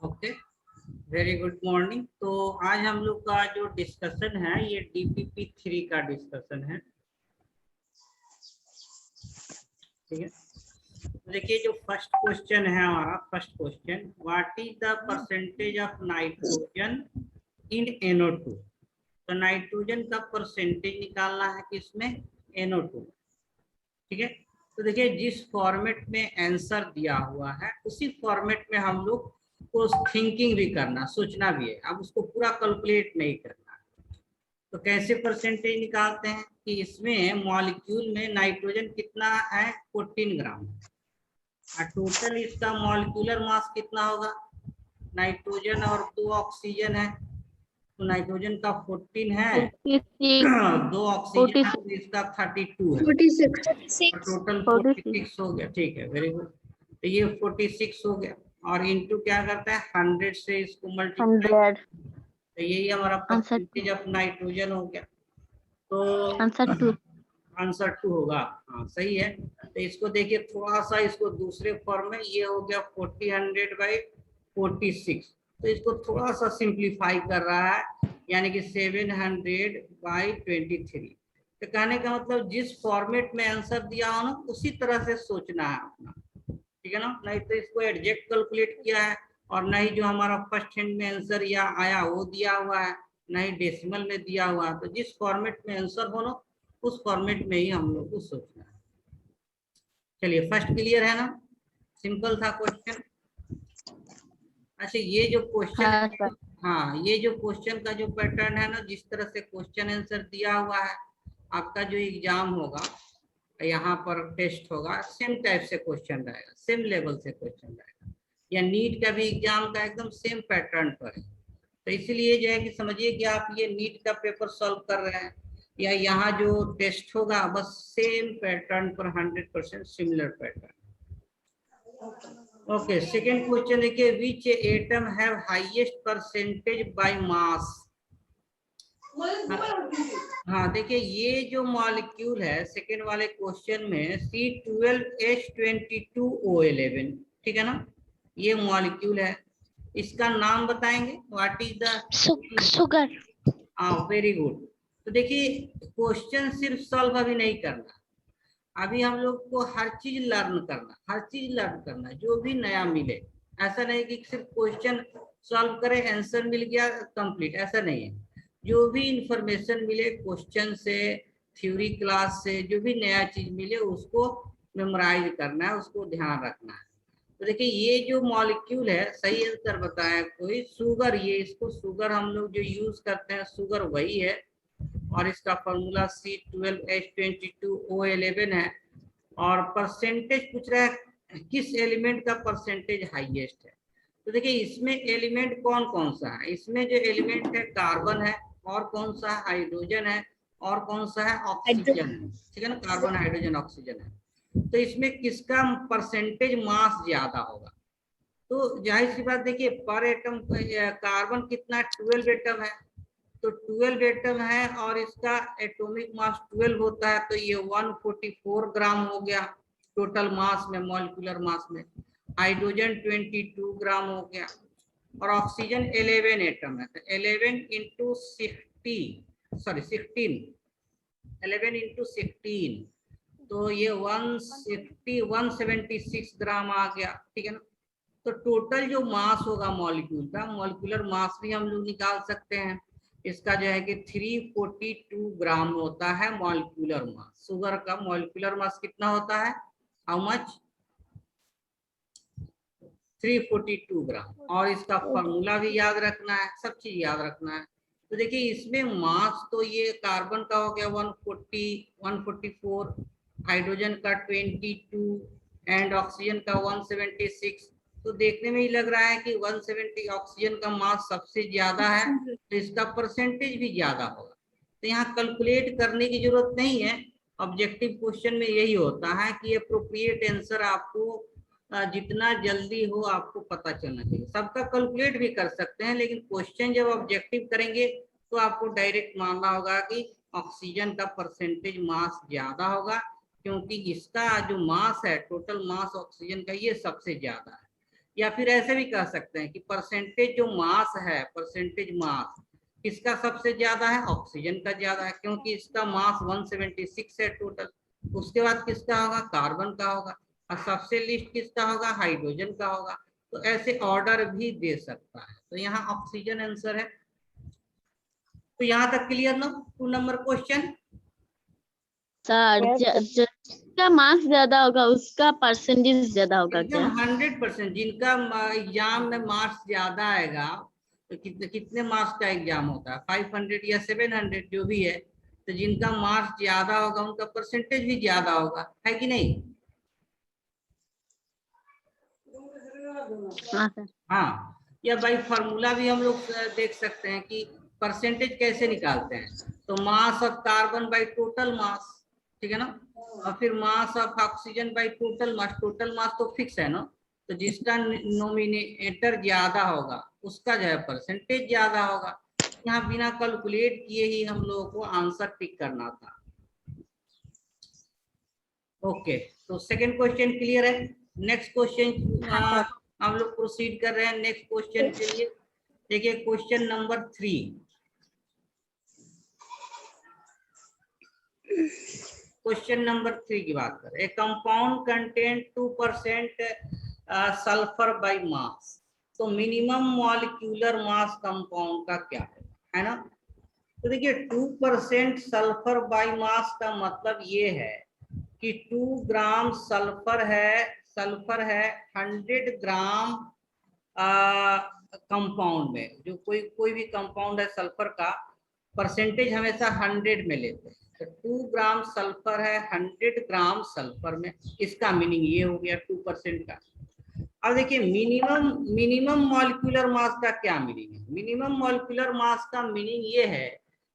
Okay, very good morning. तो आज हम लोग का जो डिस्कशन है ये DPP3 का डिस्कशन है। ठीक है, तो देखिए जो फर्स्ट क्वेश्चन है हमारा, first question, what is the percentage of nitrogen in NO2। तो नाइट्रोजन का परसेंटेज निकालना है किसमें, NO2। ठीक है, तो देखिए जिस फॉर्मेट में आंसर दिया हुआ है उसी फॉर्मेट में हम लोग को थिंकिंग भी करना, सोचना भी है। अब उसको पूरा कैलकुलेट नहीं करना। तो कैसे परसेंटेज निकालते हैं कि इसमें मॉलिक्यूल में नाइट्रोजन कितना है, 14 ग्राम, और टोटल इसका मॉलिक्यूलर मास कितना होगा, नाइट्रोजन और 2 ऑक्सीजन है, तो नाइट्रोजन का 14 है, 2 ऑक्सीजन है, तो इसका 32 है, 46 और टोटल 46 हो गया। ठीक है, वेरी गुड। तो ये 46 हो गया, और इनटू क्या करता है, 100 से इसको मल्टीप्लाई, तो यही हमारा परसेंटेज ऑफ नाइट्रोजन हो गया। तो आंसर 2 होगा। हाँ सही है। तो इसको देखिए थोड़ा सा, इसको दूसरे फॉर्म में, ये हो गया 40/46, तो इसको थोड़ा सा सिंप्लीफाई कर रहा है, यानी कि 700/23। तो कहने का मतलब जिस फॉर्मेट में आंसर दिया हो ना उसी तरह से सोचना है अपना। ठीक है ना, नहीं तो इसको एडजेक्ट कैलकुलेट किया है, और नहीं जो हमारा फर्स्ट हैंड में आंसर या आया वो दिया हुआ है, नहीं डेसिमल में दिया हुआ है। तो जिस फॉर्मेट में आंसर हो ना उस फॉर्मेट में ही हम लोग को सोचना है। चलिए फर्स्ट क्लियर है ना, सिंपल था क्वेश्चन। अच्छा ये जो क्वेश्चन है, हाँ ये जो क्वेश्चन का जो पैटर्न है ना, जिस तरह से क्वेश्चन आंसर दिया हुआ है, आपका जो एग्जाम होगा यहाँ पर टेस्ट होगा, सेम टाइप से क्वेश्चन रहेगा, सेम लेवल से क्वेश्चन रहेगा, या नीट का भी एग्जाम का एकदम सेम पैटर्न पर है। तो इसीलिए जो है कि समझिए कि आप ये नीट का पेपर सॉल्व कर रहे हैं, या यहाँ जो टेस्ट होगा बस सेम पैटर्न पर, 100% similar pattern. Okay, second question देखिए, which atom have highest percentage by mass. हाँ देखिए ये जो मॉलिक्यूल है सेकेंड वाले क्वेश्चन में, C12H22O11, ठीक है ना, ये मॉलिक्यूल है, इसका नाम बताएंगे, व्हाट इज द शुगर। हाँ वेरी गुड। तो देखिए क्वेश्चन सिर्फ सॉल्व अभी नहीं करना, अभी हम लोग को हर चीज लर्न करना, हर चीज लर्न करना, जो भी नया मिले। ऐसा नहीं कि सिर्फ क्वेश्चन सॉल्व करें आंसर मिल गया कंप्लीट, ऐसा नहीं है। जो भी इंफॉर्मेशन मिले क्वेश्चन से, थ्योरी क्लास से, जो भी नया चीज मिले उसको मेमोराइज करना है, उसको ध्यान रखना है। तो देखिए ये जो मॉलिक्यूल है, सही आंसर बताया कोई, शुगर, ये इसको शुगर हम लोग जो यूज करते हैं शुगर वही है, और इसका फॉर्मूला C12H22O11 है। और परसेंटेज पूछ रहा है किस एलिमेंट का परसेंटेज हाईएस्ट है। तो देखिए इसमें एलिमेंट कौन कौन सा है, इसमें जो एलिमेंट है कार्बन है, और कौन सा हाइड्रोजन है, और कौन सा है ऑक्सीजन है। ठीक है ना, कार्बन हाइड्रोजन ऑक्सीजन है। तो इसमें किसका परसेंटेज मास ज्यादा होगा। तो जाहिर सी बात, देखिए पर एटम कार्बन कितना, 12 एटम है, तो 12 एटम है, और इसका एटॉमिक मास 12 होता है, तो ये 144 ग्राम हो गया टोटल मास में, मॉलिक्यूलर मास में। हाइड्रोजन 22 ग्राम हो गया, और ऑक्सीजन 11 एटम है, तो 11 इंटू 16 तो ये 176 ग्राम आ गया। ठीक है ना, तो टोटल जो मास होगा मॉलिक्यूल का, मॉलिक्यूलर मास भी हम लोग निकाल सकते हैं। इसका जो है कि 342 ग्राम होता है मॉलिक्यूलर मास। शुगर का मॉलिक्यूलर मास कितना होता है, हाउ मच, 342 ग्राम, और इसका फॉर्मूला भी याद रखना है, सब चीज याद रखना है। तो देखिए इसमें मास तो ये कार्बन का हो गया 144, हाइड्रोजन का 22, एंड ऑक्सीजन का 176। तो देखने में ही लग रहा है कि 170 ऑक्सीजन का मास सबसे ज्यादा है, तो इसका परसेंटेज भी ज्यादा होगा। तो यहाँ कैलकुलेट करने की जरूरत नहीं है, ऑब्जेक्टिव क्वेश्चन में यही होता है कि अप्रोप्रिएट आंसर आपको जितना जल्दी हो आपको पता चलना चाहिए। सबका कैलकुलेट भी कर सकते हैं, लेकिन क्वेश्चन जब ऑब्जेक्टिव करेंगे तो आपको डायरेक्ट मानना होगा कि ऑक्सीजन का परसेंटेज मास ज्यादा होगा, क्योंकि इसका जो मास है, टोटल मास ऑक्सीजन का, ये सबसे ज्यादा है। या फिर ऐसे भी कह सकते हैं कि परसेंटेज जो मास है, परसेंटेज मास किसका सबसे ज्यादा है, ऑक्सीजन का ज्यादा है, क्योंकि इसका मास 176 है टोटल। उसके बाद किसका होगा, कार्बन का होगा, और सबसे लिस्ट किसका होगा, हाइड्रोजन का होगा। तो ऐसे ऑर्डर भी दे सकता है। तो यहाँ ऑक्सीजन आंसर है। तो यहाँ तक क्लियर ना 2 नंबर क्वेश्चन। सर जिसका मार्क्स ज्यादा होगा उसका परसेंटेज ज्यादा होगा एकदम क्या? 100%। जिनका एग्जाम में मार्क्स ज्यादा आएगा, तो कितने कितने मार्क्स का एग्जाम होता है, 500 या 700 जो भी है, तो जिनका मार्क्स ज्यादा होगा उनका परसेंटेज भी ज्यादा होगा, है कि नहीं। हाँ सर। हाँ, या बाई फार्मूला भी हम लोग देख सकते हैं कि परसेंटेज कैसे निकालते हैं। तो mass of carbon by total mass, ठीक है ना, और फिर mass of oxygen by total mass. Total mass तो फिक्स है ना, तो जिसका नोमिनेटर ज्यादा होगा उसका जो है परसेंटेज ज्यादा होगा। यहाँ बिना कैलकुलेट किए ही हम लोगों को आंसर टिक करना था। ओके, तो सेकंड क्वेश्चन क्लियर है। नेक्स्ट क्वेश्चन हम लोग प्रोसीड कर रहे हैं नेक्स्ट क्वेश्चन के लिए। देखिए क्वेश्चन नंबर 3। क्वेश्चन नंबर 3 की बात करें। ए compound content 2% sulphur by mass, तो मिनिमम मॉलिक्यूलर मास कंपाउंड का क्या है ना। तो देखिए 2% सल्फर बाय मास का मतलब ये है कि 2 ग्राम सल्फर है, सल्फर है 100 ग्राम कंपाउंड में। जो कोई भी कंपाउंड है सल्फर का, परसेंटेज हमेशा 100 में लेते हैं। तो 2 ग्राम सल्फर है 100 ग्राम सल्फर में, इसका मीनिंग ये हो गया 2% का। अब देखिए मिनिमम मॉलिक्यूलर मास का क्या मीनिंग है। मिनिमम मॉलिक्यूलर मास का मीनिंग ये है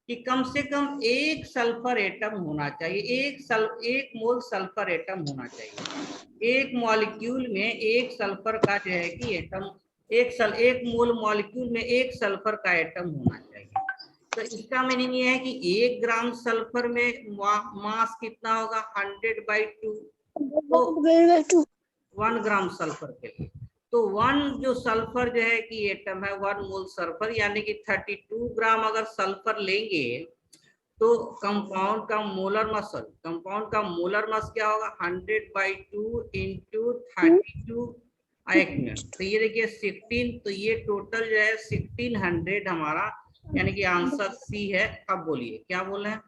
कि कम से कम एक सल्फर एटम होना चाहिए, एक मोल सल्फर एटम होना चाहिए। एक मॉलिक्यूल में एक सल्फर का जो है कि एटम, एक मोल मॉलिक्यूल में एक सल्फर का एटम होना चाहिए। तो इसका मीनिंग ये है कि 1 ग्राम सल्फर में मास कितना होगा, 100/2। तो 1 ग्राम सल्फर के लिए, तो 1 जो सल्फर जो है कि एटम है 1 मोल सल्फर, यानी कि 32 ग्राम अगर सल्फर लेंगे तो कंपाउंड का मोलर मास, कंपाउंड का मोलर मास क्या होगा, 100/2 इंटू 32। एक मिनट, तो ये देखिए 16, तो ये टोटल जो है 1600 हमारा, यानी कि आंसर सी है। अब बोलिए क्या बोल रहे हैं।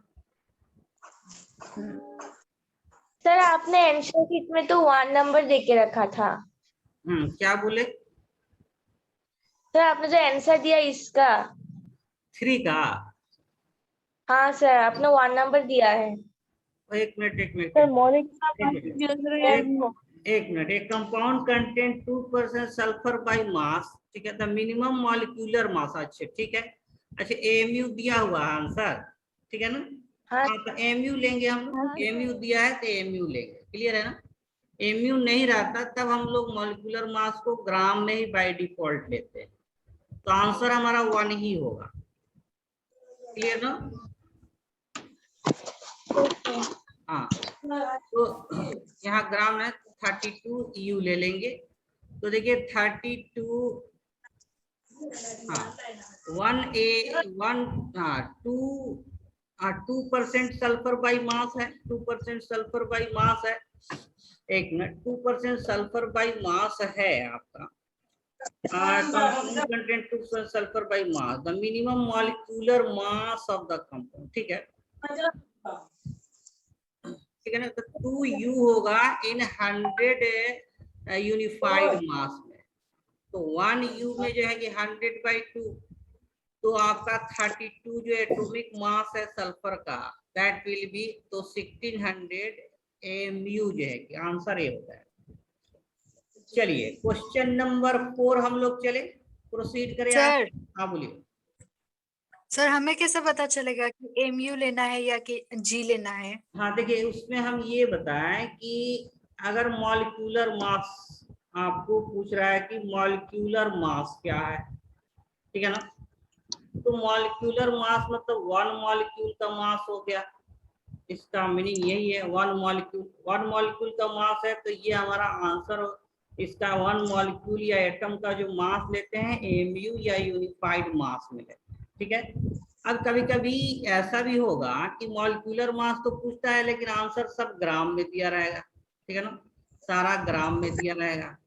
सर आपने आंसर शीट में तो 1 नंबर दे के रखा था। क्या बोले। सर आपने जो आंसर दिया इसका। 3 का। हाँ सर आपने 1 नंबर दिया है। एक मिनट एक compound content 2% sulphur by mass, ठीक है। द मिनिमम मॉलिक्यूलर मास, अच्छा ठीक है। अच्छा एमयू दिया हुआ है आंसर, ठीक है ना। हाँ तो एमयू लेंगे हम लोग, एमयू दिया है तो एमयू लेंगे, क्लियर है ना। एमयू नहीं रहता तब हम लोग मॉलिक्यूलर मास को ग्राम में ही बाय डिफॉल्ट लेते हैं। तो आंसर हमारा 1 ही होगा, क्लियर ना। हाँ, तो यहाँ ग्राम है 32 यू ले लेंगे। तो देखिए 32, हाँ 2% सल्फर बाई मास है, 2% सल्फर बाई मास है। एक मिनट, 2% सल्फर बाई मास है आपका, compound content 2% sulphur by mass, the minimum molecular mass of the compound, ठीक है, ठीक है ना। तो 2u होगा इन 100 यूनिफाइड मास में। तो 1u में जो है कि 100/2, तो आपका 32 जो एटॉमिक मास है सल्फर का, दैट विल बी, तो 1600 mu जो है कि आंसर ये होता है। चलिए क्वेश्चन नंबर 4 हम लोग चले, प्रोसीड करें। सर, हाँ बोलिए। सर हमें कैसे पता चलेगा कि एमयू लेना है या कि जी लेना है? हाँ देखिए उसमें हम ये बताएं कि अगर मॉलिक्यूलर मास आपको पूछ रहा है कि मॉलिक्यूलर मास क्या है, ठीक है ना। तो मॉलिक्यूलर मास मतलब 1 मॉलिक्यूल का मास हो गया, इसका मीनिंग यही है। 1 मॉलिक्यूल का मास है, तो ये हमारा आंसर इसका वन मॉलिक्यूल या एटम का जो मास लेते हैं एमयू या यूनिफाइड मास में लेते हैं, ठीक है। अब कभी कभी ऐसा भी होगा कि मॉलिक्यूलर मास तो पूछता है लेकिन आंसर सब ग्राम में दिया रहेगा, ठीक है ना, सारा ग्राम में दिया रहेगा।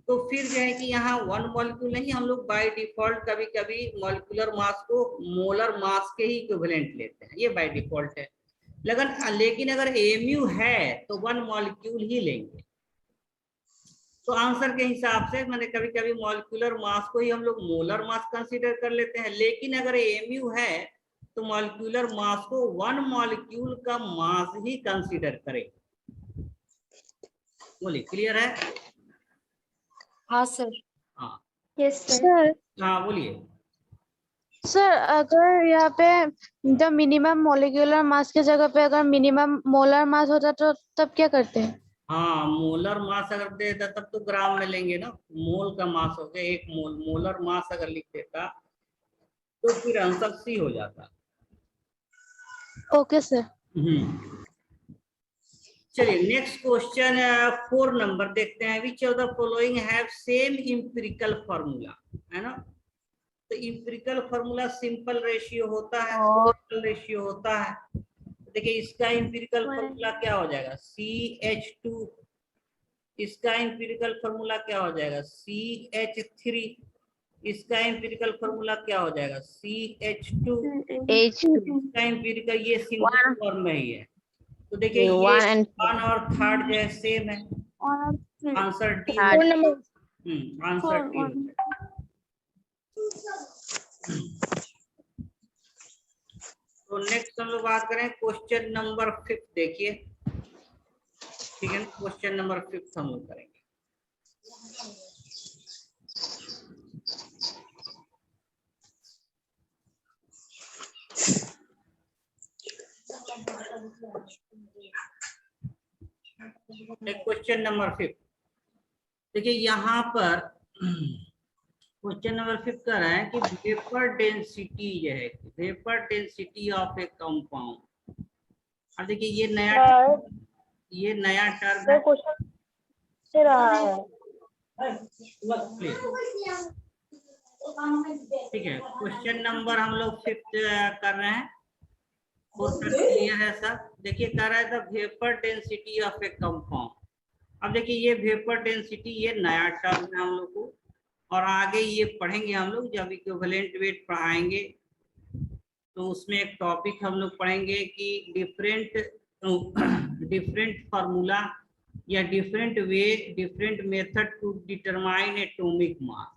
तो फिर जो है कि यहाँ वन मॉलिक्यूल नहीं, हम लोग बाय डिफॉल्ट कभी कभी मॉलिक्यूलर मास को मोलर मास के ही इक्विवेलेंट लेते हैं, ये बाय डिफॉल्ट है। लेकिन अगर एमयू है तो वन मॉलिक्यूल ही लेंगे। तो आंसर के हिसाब से मैंने कभी कभी मॉलिक्यूलर मास को ही हम लोग मोलर मास कंसीडर कर लेते हैं, लेकिन अगर एमयू है तो मॉलिक्यूलर मास को वन मॉलिक्यूल का मास ही कंसीडर करें। बोलिए, क्लियर है? हाँ सर। हाँ यस सर। सर हाँ बोलिए। सर अगर यहाँ पे द मिनिमम मोलिकुलर मास की जगह पे अगर मिनिमम मोलर मास होता तो तब क्या करते हैं? हाँ, मोलर मास अगर दे देता तब तो ग्राम में लेंगे ना, मोल का मास हो गया एक मोल। मोलर मास अगर लिख देता तो फिर आंसर सी हो जाता। Okay sir. चलिए नेक्स्ट क्वेश्चन 4 नंबर देखते हैं। Which of the following have same empirical formula, है ना। तो इंपिरिकल फार्मूला सिंपल रेशियो होता है, सिंपल रेशियो होता है। देखिए इसका इंपिरिकल फार्मूला क्या हो जाएगा, CH2। इसका इंपिरिकल फार्मूला क्या हो जाएगा, CH3। इसका इंपिरिकल फार्मूला क्या हो जाएगा, CH2। इसका इंपिरिकल ये सिंपल फॉर्म में ही है। तो देखिए ये 1 और 3 जो है सेम है, आंसर डी। Answer D. तो नेक्स्ट हम लोग बात करें क्वेश्चन नंबर 5, देखिए, ठीक है ना। क्वेश्चन नंबर 5 हम लोग करेंगे। क्वेश्चन नंबर 5 देखिए, यहाँ पर क्वेश्चन नंबर 5 कह रहा है कि वेपर डेंसिटी जो है, vapour density of A compound. अब देखिए ये नया टर्म है। क्वेश्चन से रहा है। ठीक है, क्वेश्चन नंबर हम लोग 5 कर रहे हैं। क्लियर है सब? देखिए कह रहा है the vapour density of A compound. अब देखिए ये वेपर डेंसिटी ये नया टर्म है हम लोग को, और आगे ये पढ़ेंगे हम लोग जब इक्विवेलेंट वेट पढ़ाएंगे तो उसमें एक टॉपिक हम लोग पढ़ेंगे कि डिफरेंट फार्मूला या different way, different method to determine atomic mass.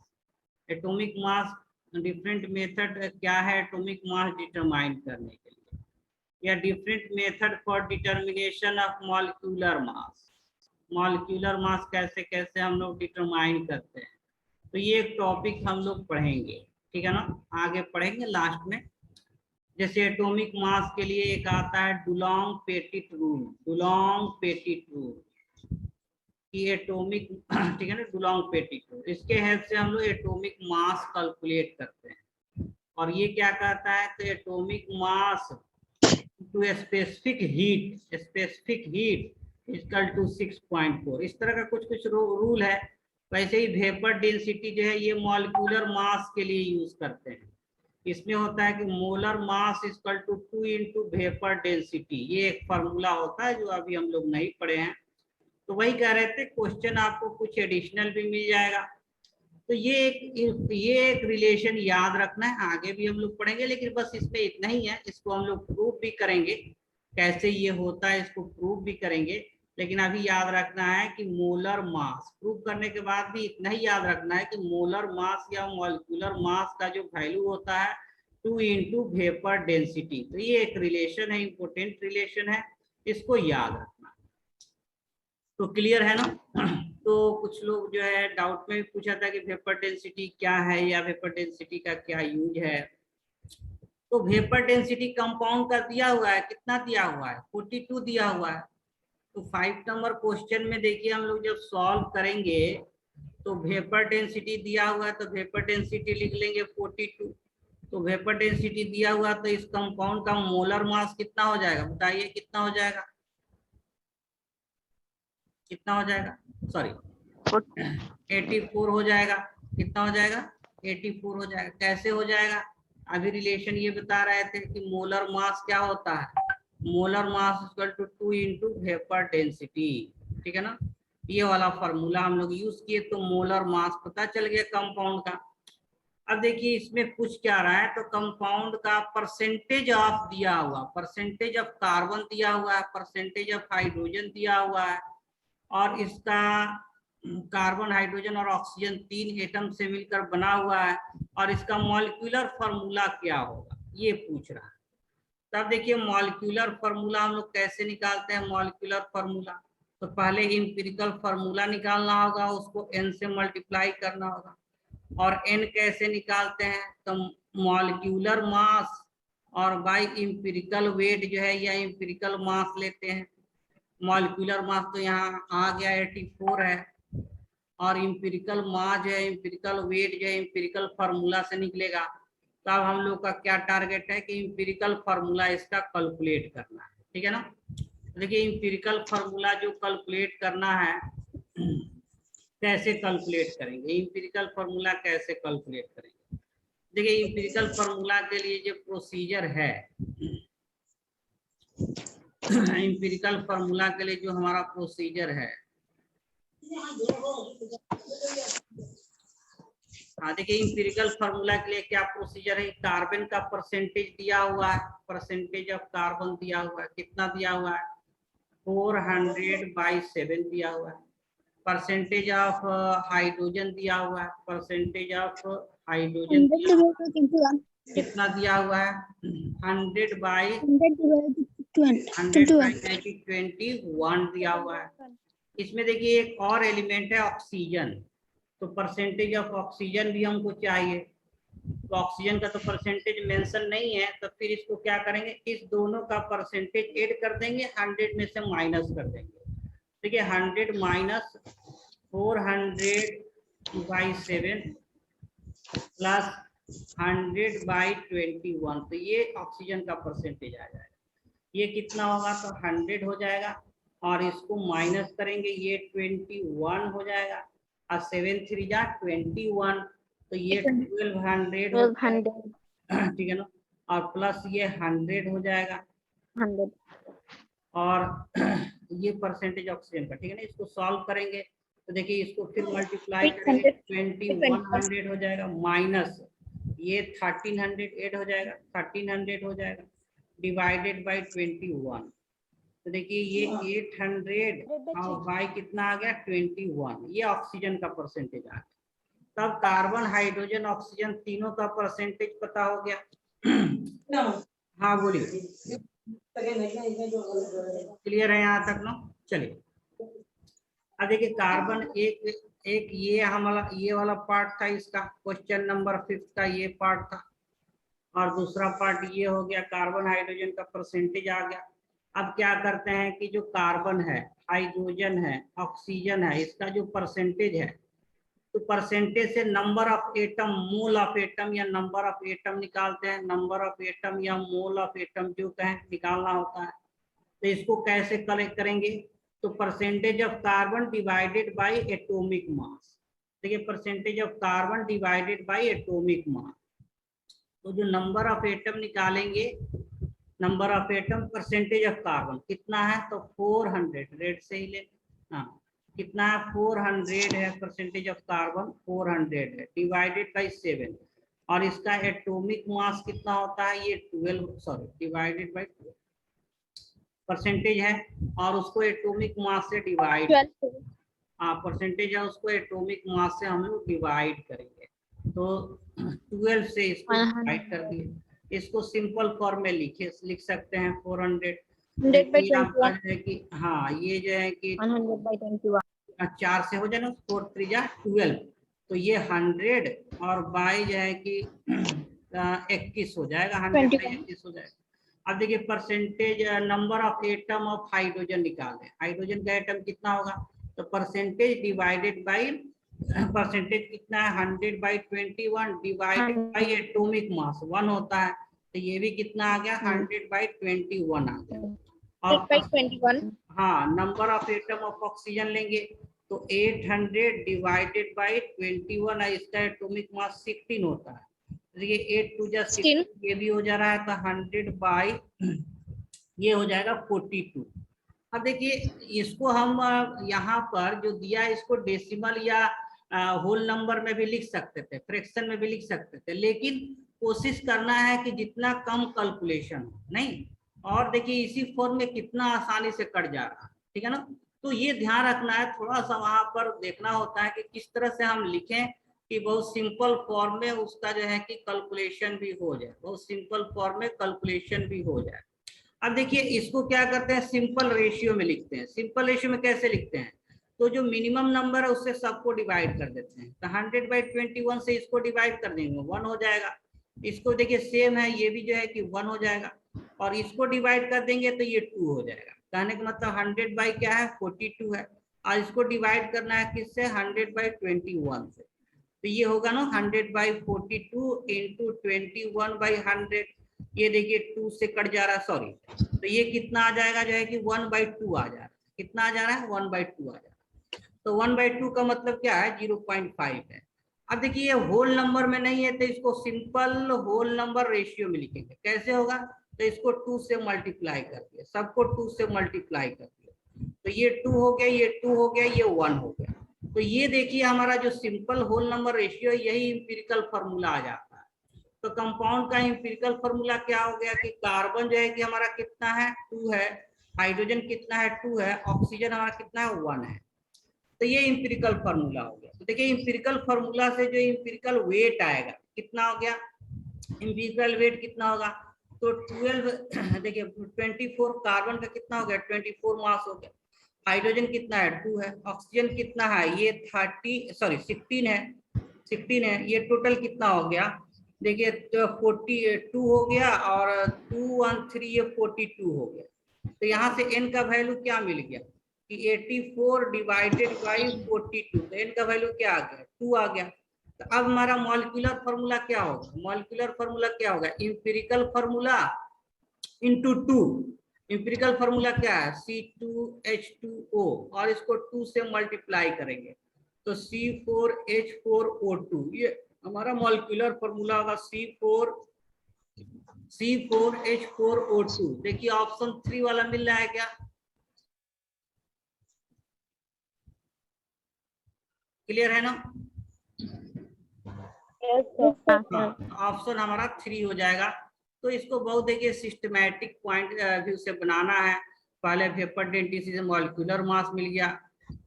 Atomic mass different method क्या है एटॉमिक मास डिटरमाइन करने के लिए, या different method for determination of molecular mass. Molecular mass कैसे कैसे हम लोग डिटरमाइन करते हैं, तो ये एक टॉपिक हम लोग पढ़ेंगे, ठीक है ना। आगे पढ़ेंगे लास्ट में। जैसे एटॉमिक मास के लिए एक आता है Dulong petit rule. Dulong petit rule कि एटॉमिक, ठीक है ना, डुलोंग पेटिट रूल, इसके हेल्प से हम लोग एटॉमिक मास कैलकुलेट करते हैं। और ये क्या कहता है, तो atomic mass to specific heat equal to 6.4। इस तरह का कुछ कुछ रूल है। वैसे ही वेपर डेंसिटी जो है ये मॉलिक्यूलर मास के लिए यूज करते हैं। इसमें होता है कि molar mass equal to 2 into vapour density, ये एक फार्मूला होता है जो अभी हम लोग नहीं पढ़े हैं। तो वही कह रहे थे, क्वेश्चन आपको कुछ एडिशनल भी मिल जाएगा। तो ये एक रिलेशन याद रखना है, आगे भी हम लोग पढ़ेंगे, लेकिन बस इसमें इतना ही है। इसको हम लोग प्रूव भी करेंगे, कैसे ये होता है इसको प्रूव भी करेंगे। लेकिन अभी याद रखना है कि मोलर मास प्रूव करने के बाद भी इतना ही याद रखना है कि मोलर मास या मॉलिक्यूलर मास का जो वैल्यू होता है 2 इंटू वेपर डेंसिटी। तो ये एक रिलेशन है, इंपोर्टेंट रिलेशन है, इसको याद रखना। तो क्लियर है ना। तो कुछ लोग जो है डाउट में भी पूछा था कि वेपर डेंसिटी क्या है या वेपर डेंसिटी का क्या यूज है। तो वेपर डेंसिटी कंपाउंड का दिया हुआ है, कितना दिया हुआ है, 42 दिया हुआ है। तो 5 नंबर क्वेश्चन में देखिए हम लोग जब सॉल्व करेंगे तो वेपर डेंसिटी दिया हुआ है तो वेपर डेंसिटी लिख लेंगे 42। तो वेपर डेंसिटी दिया हुआ तो इस कंपाउंड का मोलर मास कितना हो जाएगा, बताइए कितना हो जाएगा, कितना हो जाएगा, सॉरी 84 हो जाएगा। कितना हो जाएगा? 84 हो जाएगा। कैसे हो जाएगा? अभी रिलेशन ये बता रहे थे कि मोलर मास क्या होता है, molar mass equal to 2 into vapour density, ठीक है ना। ये वाला फॉर्मूला हम लोग यूज किए तो मोलर मास पता चल गया कंपाउंड का। अब देखिए इसमें पूछ क्या रहा है, तो कंपाउंड का परसेंटेज ऑफ दिया हुआ, परसेंटेज ऑफ कार्बन दिया हुआ है, परसेंटेज ऑफ हाइड्रोजन दिया हुआ है, और इसका कार्बन हाइड्रोजन और ऑक्सीजन 3 एटम से मिलकर बना हुआ है, और इसका मॉलिक्यूलर फॉर्मूला क्या होगा ये पूछ रहा है। तब देखिए मॉलिक्यूलर फॉर्मूला हम लोग कैसे निकालते हैं। मॉलिक्यूलर फॉर्मूला तो पहले इंपिरिकल फॉर्मूला निकालना होगा, उसको n से मल्टीप्लाई करना होगा। और n कैसे निकालते हैं, तो मॉलिक्यूलर मास और बाय इंपिरिकल वेट जो है या इंपिरिकल मास लेते हैं। मॉलिक्यूलर मास तो यहाँ आ गया 84 है, और इंपिरिकल मास जो है, इंपिरिकल वेट जो है इंपिरिकल फार्मूला से निकलेगा। तब हम लोग का क्या टारगेट है कि इंपिरिकल फार्मूला इसका कैलकुलेट करना है, ठीक है ना। देखिए इंपिरिकल फार्मूला जो कैलकुलेट करना है, कैसे कैलकुलेट करेंगे, इंपिरिकल फार्मूला कैसे कैलकुलेट करेंगे। देखिए इंपिरिकल फार्मूला के लिए जो प्रोसीजर है, इंपिरिकल फार्मूला के लिए जो हमारा प्रोसीजर है, हाँ देखिए इंपिरिकल फार्मूला के लिए क्या प्रोसीजर है। कार्बन का परसेंटेज दिया हुआ है, परसेंटेज ऑफ कार्बन दिया हुआ है, कितना दिया हुआ है 400/7 दिया हुआ है। परसेंटेज ऑफ हाइड्रोजन दिया हुआ है, परसेंटेज ऑफ हाइड्रोजन कितना दिया हुआ है 100/21 दिया हुआ है। इसमें देखिए एक और एलिमेंट है ऑक्सीजन, तो परसेंटेज ऑफ ऑक्सीजन भी हमको चाहिए। तो ऑक्सीजन का तो परसेंटेज मेंशन नहीं है, तो फिर इसको क्या करेंगे, इस दोनों का परसेंटेज ऐड कर देंगे, 100 में से माइनस कर देंगे। देखिए 100 माइनस 400/7 प्लस 100/21, तो ये ऑक्सीजन का परसेंटेज आ जाएगा। ये कितना होगा, तो 100 हो जाएगा, और इसको माइनस करेंगे, ये 21 हो जाएगा, और 7 3 जा 21, तो ये 1200 ठीक है ना, और प्लस ये 100 हो जाएगा, 100 और ये परसेंटेज ऑक्सीजन का, ठीक है ना। इसको सॉल्व करेंगे तो देखिए इसको फिर मल्टीप्लाई करेंगे, 2100 हो जाएगा, माइनस ये 1300 ऐड हो जाएगा, 1300 हो जाएगा, डिवाइडेड बाय 21, तो देखिए ये 800 और बाई कितना आ गया 21, ये ऑक्सीजन का परसेंटेज आ गया। तब कार्बन हाइड्रोजन ऑक्सीजन तीनों का परसेंटेज पता हो गया। हाँ बोलिए, क्लियर है यहाँ तक ना। चलिए अब देखिए कार्बन एक ये हमारा ये वाला पार्ट था, इसका क्वेश्चन नंबर 5 का ये पार्ट था, और दूसरा पार्ट ये हो गया, कार्बन हाइड्रोजन का परसेंटेज आ गया। अब क्या करते हैं कि जो कार्बन है, हाइड्रोजन है, ऑक्सीजन है, इसका जो परसेंटेज है, तो परसेंटेज से number of atom, mole of atom या नंबर ऑफ एटम निकालते हैं। नंबर ऑफ एटम या मोल ऑफ एटम जो कहें निकालना होता है। तो इसको कैसे कलेक्ट करेंगे, तो percentage of carbon divided by atomic mass. देखिए percentage of carbon divided by atomic mass, तो जो नंबर ऑफ एटम निकालेंगे, number of atom percentage of carbon कितना है, तो 400, रेड से ही ले, हाँ कितना है 400 है, परसेंटेज ऑफ कार्बन 400 है, डिवाइडेड बाय 7, और इसका एटॉमिक मास कितना होता है, ये 12, सॉरी डिवाइडेड बाय 12 परसेंटेज है, और उसको एटॉमिक मास से डिवाइड, हाँ परसेंटेज है, उसको एटॉमिक मास से हम लोग डिवाइड करेंगे, तो 12 से इसको डिवाइड कर दिए। इसको सिंपल फॉर्म में लिख सकते हैं 400 है कि हाँ ये जो है कि 4 से हो जाए 4 3 जा 12, तो ये 100 और बाई जो है कि 21 हो जाएगा, 121 हो जाएगा। अब देखिए percentage number of atom of hydrogen निकालें, हाइड्रोजन का एटम कितना होगा, तो परसेंटेज डिवाइडेड बाई, परसेंटेज कितना है 100/21 डिवाइडेड बाई एटॉमिक मास 1 होता है, तो ये भी कितना आ गया 100/21 आ गया। और 21 हाँ number of atom of oxygen लेंगे, तो 800 डिवाइडेड बाई 21 है, इसका एटॉमिक मास 16 होता है। देखिए 8 2 जा 16, ये भी हो जा रहा है, तो 100 बाई ये हो जाएगा 42। अब देखिए इसको हम यहाँ पर जो दिया है इसको डेसिमल या होल नंबर में भी लिख सकते थे, फ्रैक्शन में भी लिख सकते थे, लेकिन कोशिश करना है कि जितना कम कैलकुलेशन हो, नहीं। और देखिए इसी फॉर्म में कितना आसानी से कट जा रहा है, ठीक है ना। तो ये ध्यान रखना है, थोड़ा सा वहां पर देखना होता है कि किस तरह से हम लिखें कि बहुत सिंपल फॉर्म में उसका जो है कि कैलकुलेशन भी हो जाए, बहुत सिंपल फॉर्म में कैलकुलेशन भी हो जाए। अब देखिए इसको क्या करते हैं, सिंपल रेशियो में लिखते हैं। सिंपल रेशियो में कैसे लिखते हैं, तो जो मिनिमम नंबर है उससे सबको डिवाइड कर देते हैं। तो 100/21 से इसको डिवाइड कर देंगे, 1 हो जाएगा। इसको देखिए सेम है, ये भी जो है कि 1 हो जाएगा, और इसको डिवाइड कर देंगे तो ये 2 हो जाएगा। कहने का मतलब 100 बाई क्या है, 42 है, और इसको डिवाइड करना है किससे, 100/21 से। तो ये होगा ना 100/42 इंटू 21/100। ये देखिए 2 से कट जा रहा है, सॉरी, तो ये कितना आ जाएगा, जो है कि 1/2 आ जा रहा है। कितना आ जा रहा है, 1/2 आ जा रहा है। तो 1/2 का मतलब क्या है, 0.5 है। अब देखिए ये होल नंबर में नहीं है, तो इसको सिंपल होल नंबर रेशियो में लिखेंगे। कैसे होगा, तो इसको 2 से मल्टीप्लाई कर दिया, सबको 2 से मल्टीप्लाई कर दिया, तो ये 2 हो गया, ये 2 हो गया, ये 1 हो गया। तो ये देखिए हमारा जो सिंपल होल नंबर रेशियो है, यही इंपिरिकल फॉर्मूला आ जाता है। तो कंपाउंड का इंपिरिकल फॉर्मूला क्या हो गया कि कार्बन जो है कि हमारा कितना है, 2 है, हाइड्रोजन कितना है, 2 है, ऑक्सीजन हमारा कितना है, 1 है। तो ये इंपिरिकल फॉर्मूला हो गया। तो देखिए इंपिरिकल फॉर्मूला से जो इंपिरिकल वेट आएगा कितना हो गया, इंपिरिकल वेट कितना होगा, तो 12 देखिए 24 कार्बन का कितना हो गया, 24 मास हो गया। हाइड्रोजन कितना है, 2 है, ऑक्सीजन कितना है, ये 16 है, 16 है। ये टोटल कितना हो गया, देखिए तो 42 हो गया, और 2 1 3 ये 42 हो गया। तो यहाँ से n का वैल्यू क्या मिल गया कि 84 डिवाइडेड बाई 42, तो n का वैल्यू क्या आ गया, 2 आ गया। तो अब हमारा मॉलिक्यूलर फॉर्मूला क्या होगा, मॉलिक्यूलर फॉर्मूला क्या होगा, empirical formula into 2। Empirical formula क्या है, C2H2O, और इसको 2 से मल्टीप्लाई करेंगे तो C4H4O2। ये हमारा मॉलिक्यूलर फॉर्मूला होगा, C4H4O2। देखिए ऑप्शन 3 वाला मिल रहा है क्या, क्लियर है ना। ऑप्शन हमारा 3 हो जाएगा। तो इसको बहुत देखिए सिस्टमैटिक पॉइंट व्यू से बनाना है। पहले वेपर डेंसिटी से मॉलिक्यूलर मास मिल गया,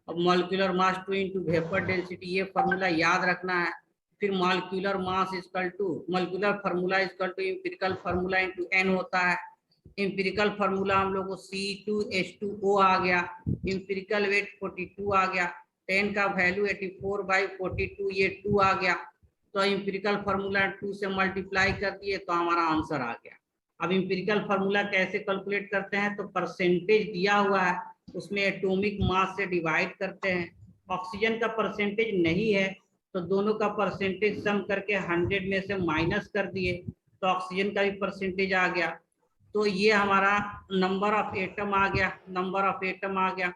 अब molecular mass 2 into vapour density, ये फॉर्मूला याद रखना है। फिर molecular mass equal to molecular formula equal to empirical formula into n होता है। इंपिरिकल फार्मूला हम लोग को C2H2O आ गया, इंपिरिकल वेट 42 आ गया, 10 का वैल्यू 84/42, ये 2 आ गया। तो इंपिरिकल फार्मूला 2 से मल्टीप्लाई कर दिए तो हमारा आंसर आ गया। अब इंपिरिकल फार्मूला कैसे कैलकुलेट करते हैं, तो परसेंटेज दिया हुआ है उसमें एटॉमिक मास से डिवाइड करते हैं। ऑक्सीजन का परसेंटेज नहीं है तो दोनों का परसेंटेज सम करके 100 में से माइनस कर दिए तो ऑक्सीजन का भी परसेंटेज आ गया। तो ये हमारा नंबर ऑफ एटम आ गया, नंबर ऑफ एटम आ गया।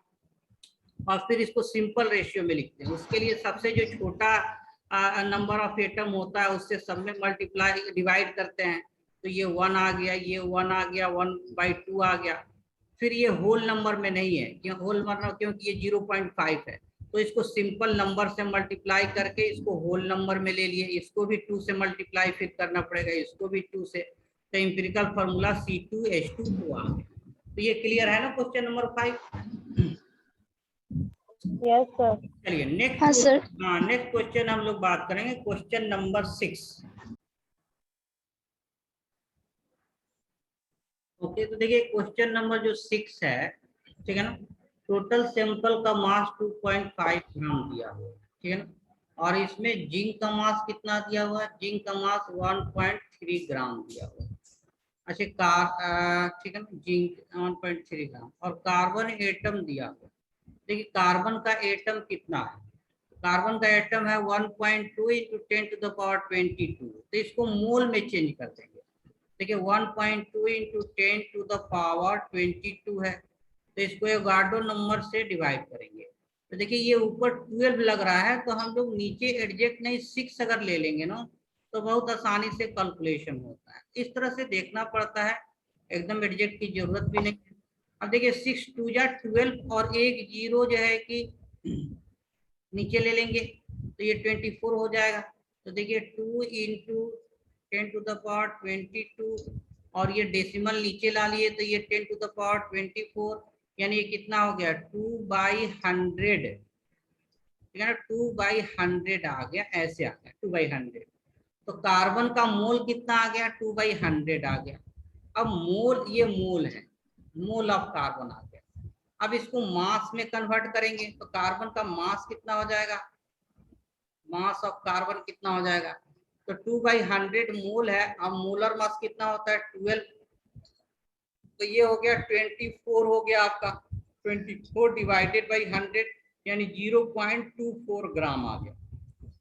और फिर इसको सिंपल रेशियो में लिखते हैं। उसके लिए सबसे जो छोटा नंबर ऑफ एटम होता है उससे सब में मल्टीप्लाई डिवाइड करते हैं, तो ये 1 आ गया, ये 1 आ गया, 1/2 आ गया। फिर ये होल नंबर में नहीं है, ये होल नंबर क्योंकि ये 0.5 है, तो इसको सिंपल नंबर से मल्टीप्लाई करके इसको होल नंबर में ले लिए। इसको भी 2 से मल्टीप्लाई फिर करना पड़ेगा, इसको भी 2 से। तो इंपिरिकल फार्मूला C2H2O आ गया। तो ये क्लियर है ना क्वेश्चन नंबर 5। Yes sir. चलिए नेक्स्ट, हाँ सर। नेक्स्ट क्वेश्चन हम लोग बात करेंगे, क्वेश्चन नंबर 6। ओके, तो देखिए क्वेश्चन नंबर जो 6 है, ठीक है ना। टोटल सैंपल का मास 2.5 ग्राम दिया हुआ है, ठीक है ना। और इसमें जिंक का मास कितना दिया हुआ है, जिंक का मास 1.3 ग्राम दिया हुआ है। अच्छा ठीक है ना, जिंक 1.3 ग्राम, और कार्बन एटम दिया हुआ है। देखिए कार्बन का एटम कितना है, कार्बन का एटम है 1.2 इंटू 10⁻22, तो इसको मोल में चेंज कर देंगे। देखिए 1.2 इंटू 10⁻22 है, तो इसको एवोगाड्रो नंबर से डिवाइड करेंगे। तो देखिए ये ऊपर 12 लग रहा है, तो हम लोग नीचे एडजेक्ट नहीं 6 अगर ले लेंगे ना तो बहुत आसानी से कैलकुलेशन होता है। इस तरह से देखना पड़ता है, एकदम एडजेक्ट की जरूरत भी नहीं है। अब देखिए 6 2 जा 12 और एक जीरो जो है कि नीचे ले लेंगे तो ये 24 हो जाएगा। तो देखिए 2 इंटू 10⁻²2 और ये डेसिमल नीचे ला लिए तो ये 10⁻²4 यानी ये कितना हो गया 2/100, ठीक है ना, 2/100 आ गया, ऐसे आ गया 2/100। तो कार्बन का मोल कितना आ गया 2/100 आ गया। अब मोल, ये मोल है, मोल ऑफ कार्बन आ गया। अब इसको मास में कन्वर्ट करेंगे तो कार्बन का मास कितना हो जाएगा, मास ऑफ कार्बन कितना हो जाएगा, तो 2/100 मोल है। अब मोलर मास कितना होता है 12, तो ये हो गया 24 हो गया आपका, 24 डिवाइडेड बाई 100 यानी 0.24 ग्राम आ गया।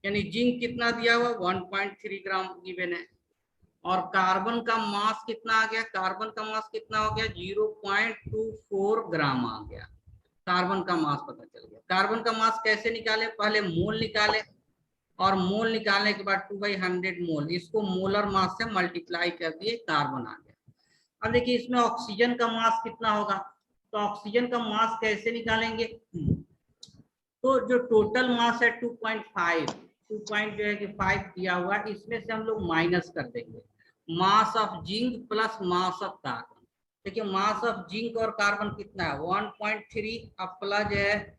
यानी जिंक कितना दिया हुआ 1.3 ग्राम गिवन है। और कार्बन का मास कितना आ गया, कार्बन का मास कितना हो गया 0.24 ग्राम आ गया। कार्बन का मास पता चल गया। कार्बन का मास कैसे निकाले, पहले मोल निकाले और मोल निकालने के बाद 2/100 मोल, इसको मोलर मास से मल्टीप्लाई कर दिए, कार्बन आ गया। अब देखिए इसमें ऑक्सीजन का मास कितना होगा, तो ऑक्सीजन का मास कैसे निकालेंगे, तो जो टोटल मास है 2.5 जो है कि 5 दिया हुआ है, इसमें से हम लोग माइनस कर देंगे mass of zinc plus mass of carbon. देखिए मास ऑफ जिंक और कार्बन कितना है 1.3 अब प्लस है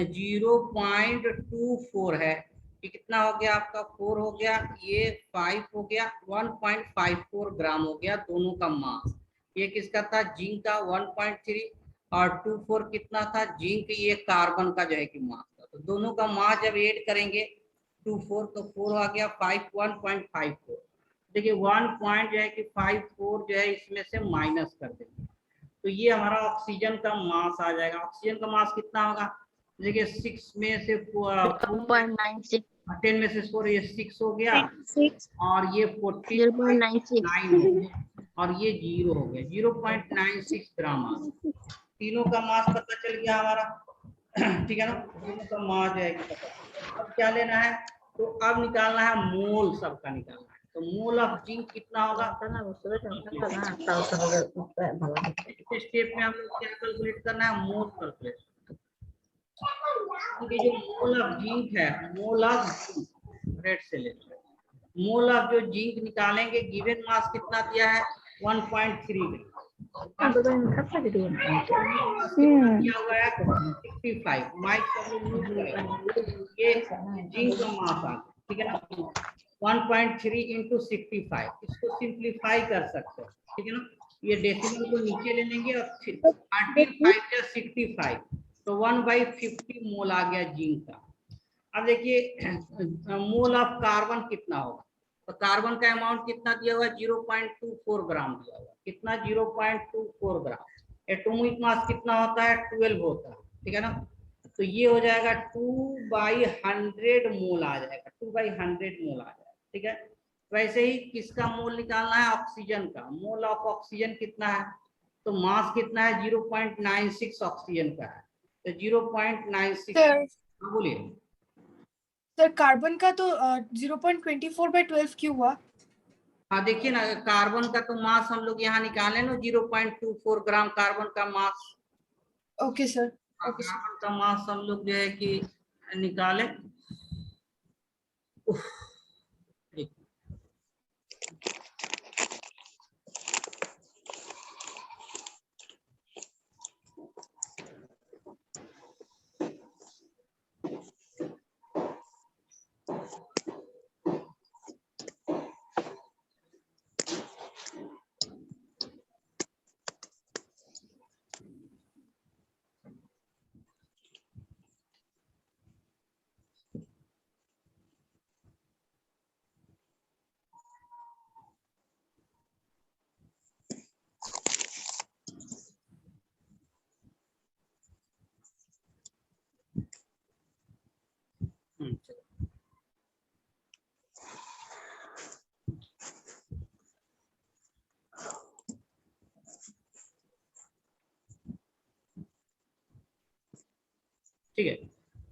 0.24 है, ये कितना हो गया आपका 4 हो गया, ये 5 हो गया, 1.54 ग्राम हो गया दोनों का मास। ये किसका था जिंक का 1.3 और 24 कितना था जिंक, ये कार्बन का जो है कि मास था। तो दोनों का मास जब ऐड करेंगे 24 तो 4 आ गया 5 1.54। देखिए 1 पॉइंट जो है कि 54 जो है इसमें से माइनस कर देंगे तो ये हमारा ऑक्सीजन का मास आ जाएगा। ऑक्सीजन का मास कितना होगा, देखिए 6 में से 0.96 10 में से 4 ये 6 हो गया 6 और ये 0.96 9 हो गया और ये 0 हो गया, 0.96 ग्राम आ गया। तीनों का मास पता चल गया हमारा, ठीक है ना, तीनों का मास है कि पता। अब क्या लेना है, तो अब निकालना है मोल, सबका निकालना है। तो मोल ऑफ जिंक कितना होगा, स्टेप में हम लोग क्या कैलकुलेट करना है, मोल कैलकुलेट। जो मोल ऑफ जिंक है, मोल ऑफ रेड से लेते हैं, मोल ऑफ जो जिंक निकालेंगे गिवन मास कितना दिया है 1.3 ग्राम, किया हुआ है 65 माइक का ये जिंक का मास आ गया, ठीक है ना, 1.3 इंटू 65, इसको सिंप्लीफाई कर सकते हैं, ठीक है ना। ये डेसिमल को नीचे ले लेंगे और 35 या 65 तो 1/50 मोल आ गया जिंक का। अब देखिए मोल ऑफ कार्बन कितना होगा, तो कार्बन का अमाउंट कितना दिया हुआ है 0.24 ग्राम दिया हुआ है, कितना 0.24 ग्राम। एटॉमिक मास कितना होता है 12 होता है, ठीक है ना। तो ये हो जाएगा 2/100 मोल आ जाएगा, 2/100 मोल आ जाएगा, ठीक है। वैसे ही किसका मोल निकालना है, ऑक्सीजन का। मोल ऑफ ऑक्सीजन कितना है, तो मास कितना है 0.96 ऑक्सीजन का है, तो 0.96 सर बोलिए। सर कार्बन का तो 0.24/12 क्यों हुआ? हाँ देखिए ना, कार्बन का तो मास हम लोग यहाँ निकाले ना 0.24 ग्राम कार्बन का मास। Okay sir. कार्बन का मास हम लोग जो है कि निकाले। उफ, एक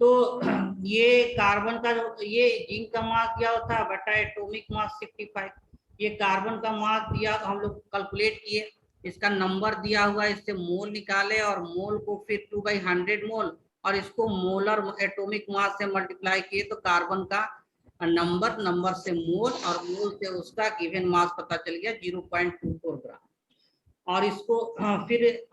तो ये कार्बन का जो ये जिंक का मास दिया होता है बटा एटॉमिक मास 65, ये कार्बन का मास दिया तो हम लोग कैलकुलेट किए, इसका नंबर दिया हुआ है, इससे मोल निकाले और मोल को फिर 2/100 मोल और इसको मोलर एटॉमिक मास से मल्टीप्लाई किए तो कार्बन का नंबर से मोल और मोल से उसका गिवन मास पता चल गया 0.24 ग्राम। और इसको फिर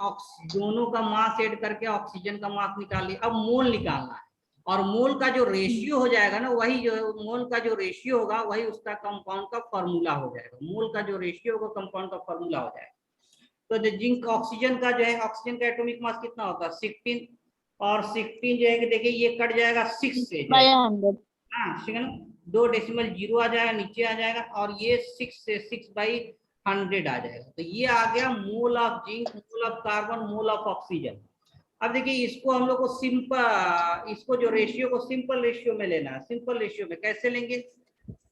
दोनों का मास ऐड करके ऑक्सीजन का मास निकाल लिया। अब मोल निकालना है और मोल का जो रेशियो हो जाएगा ना, वही जो मोल का जो रेशियो होगा वही उसका कंपाउंड का फॉर्मूला हो जाएगा। मोल का जो रेशियो होगा कंपाउंड का फॉर्मूला हो जाएगा। तो जो जिंक ऑक्सीजन का जो है, ऑक्सीजन का एटॉमिक मास कितना होता है 16, और 16 जो है कि देखिए ये कट जाएगा 6 से, by 100. हाँ ठीक है ना, 2 डेसिमल जीरो आ जाएगा, नीचे आ जाएगा, और ये 6 से 6/100 आ जाएगा। तो ये आ गया mole of zinc, mole of carbon, mole of oxygen. अब देखिए इसको हम लोग को सिंपल, इसको जो रेशियो को सिंपल रेशियो में लेना है। सिंपल रेशियो में कैसे लेंगे,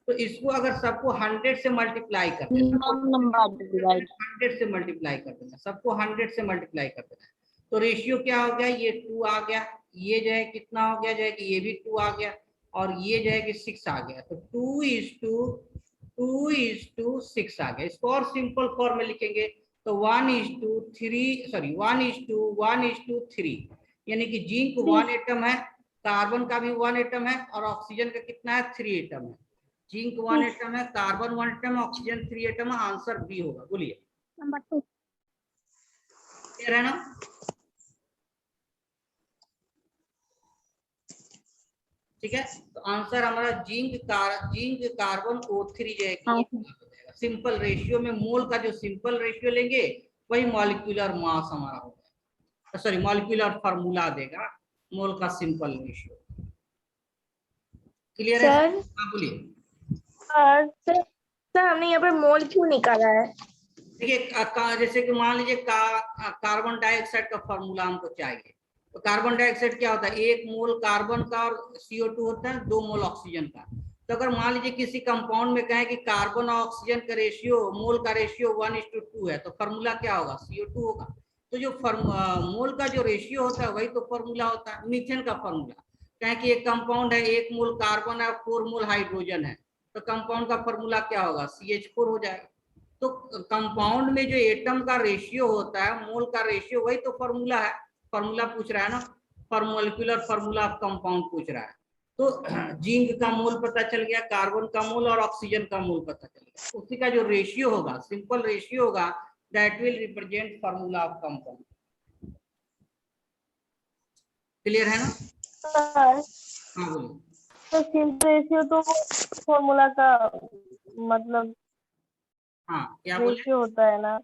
तो इसको अगर सबको 100 से मल्टीप्लाई कर देना, Minimum number divide. 100 से मल्टीप्लाई कर देना, सबको 100 से मल्टीप्लाई कर देना, तो रेशियो क्या हो गया, ये 2 आ गया, ये जो है कितना हो गया, जो है कि ये भी 2 आ गया, और ये जो है कि 6 आ गया। तो 2:6 आ गया। इसको और सिंपल फॉर्म में लिखेंगे तो 1:3, यानी कि जिंक 1 एटम है, कार्बन का भी 1 एटम है, और ऑक्सीजन का कितना है 3 एटम है। जिंक 1 एटम है, कार्बन 1 एटम है, ऑक्सीजन 3 एटम है। आंसर बी होगा। बोलिए, Number 2. क्लियर है ना? ठीक है, तो आंसर हमारा जिंक कार्बन O3 जो है सिंपल रेशियो में, मोल का जो सिंपल रेशियो लेंगे वही मॉलिक्यूलर मास हमारा होगा, सॉरी मॉलिक्यूलर फार्मूला देगा मोल का सिंपल रेशियो। क्लियर है? सर हाँ बोलिए। सर हमने यहाँ पर मोल क्यों निकाला है? देखिए जैसे कि मान लीजिए कार्बन डाइऑक्साइड का फार्मूला हमको चाहिए, तो कार्बन डाइऑक्साइड क्या होता है, 1 मोल कार्बन का और CO2 होता है 2 मोल ऑक्सीजन का। तो अगर मान लीजिए किसी कंपाउंड में कहें कि कार्बन और ऑक्सीजन का रेशियो, मोल का रेशियो 1:2 है, तो फार्मूला क्या होगा, CO2 होगा। तो जो मोल का जो रेशियो होता है वही तो फार्मूला होता है। मीथेन का फार्मूला कहें कि एक कंपाउंड है, 1 मोल कार्बन है, 4 मोल हाइड्रोजन है, तो कंपाउंड का फार्मूला क्या होगा, CH4 हो जाएगा। तो कंपाउंड में जो एटम का रेशियो होता है, मोल का रेशियो, वही तो फार्मूला है। फार्मूला पूछ रहा है ना, मॉलिक्यूलर फार्मूला ऑफ कंपाउंड पूछ रहा है। तो जिंक का मोल पता चल गया, कार्बन का मोल और ऑक्सीजन का मोल पता चल गया, उसी का जो रेशियो होगा, सिंपल रेशियो होगा, that will represent formula of compound. Clear है ना? हाँ बोलिए। तो सिंपल रेशियो तो फॉर्मूला का मतलब हाँ क्या बोले? रेशियो होता है ना,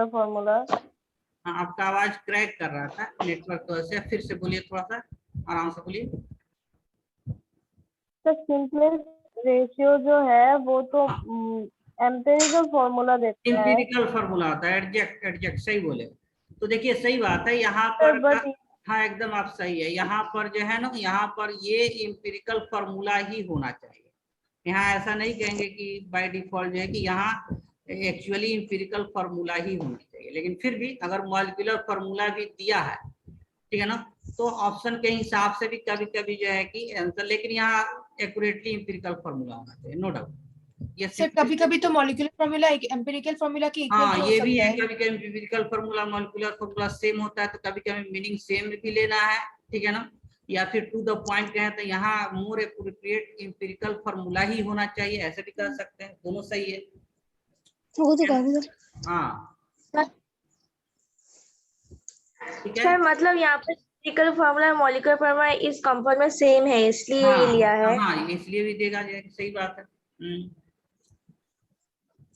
फॉर्मूला। हाँ आपका आवाज क्रैक कर रहा था, नेटवर्क तो ऐसे। फिर से बोलिए, थोड़ा सा आराम से बोलिए। तो सिंपल रेशियो जो है वो तो एम्पिरिकल फॉर्मूला देता है। एम्पिरिकल फार्मूला होता है, एडजेक्ट सही बोले। तो देखिए सही बात है, यहाँ पर हाँ एकदम आप सही है। यहाँ पर जो है ना, यहाँ पर ये एम्पिरिकल फार्मूला ही होना चाहिए। यहाँ ऐसा नहीं कहेंगे कि बाय डिफॉल्ट जो है कि यहाँ एक्चुअली एम्पिरिकल फार्मूला ही होना चाहिए, लेकिन फिर भी अगर मॉलिक्यूलर फार्मूला भी दिया है, ठीक है ना, तो ऑप्शन के हिसाब से भी कभी कभी जो है कि आंसर, लेकिन यहाँ एक्यूरेटली एम्पिरिकल फार्मूला होना चाहिए, नो डाउट। ये सर कभी कभी तो मॉलिक्यूलर फार्मूला एक एम्पिरिकल फार्मूला की इक्वल हाँ हो ये भी सकता है, है। कभी कभी empirical formula molecular formula same होता है, तो कभी कभी मीनिंग सेम भी लेना है, ठीक है ना, या फिर टू द पॉइंट कहें तो यहाँ मोर एप्रोप्रिएट एम्पिरिकल फार्मूला ही होना चाहिए, ऐसे भी कर सकते हैं, दोनों सही है। हाँ ठीक है सर मतलब यहाँ पे एम्पिरिकल फार्मूला मॉलिक्यूलर फार्मूला इस कंपाउंड में सेम है, इसलिए ये लिया है। हाँ इसलिए भी देगा जो है, सही बात है।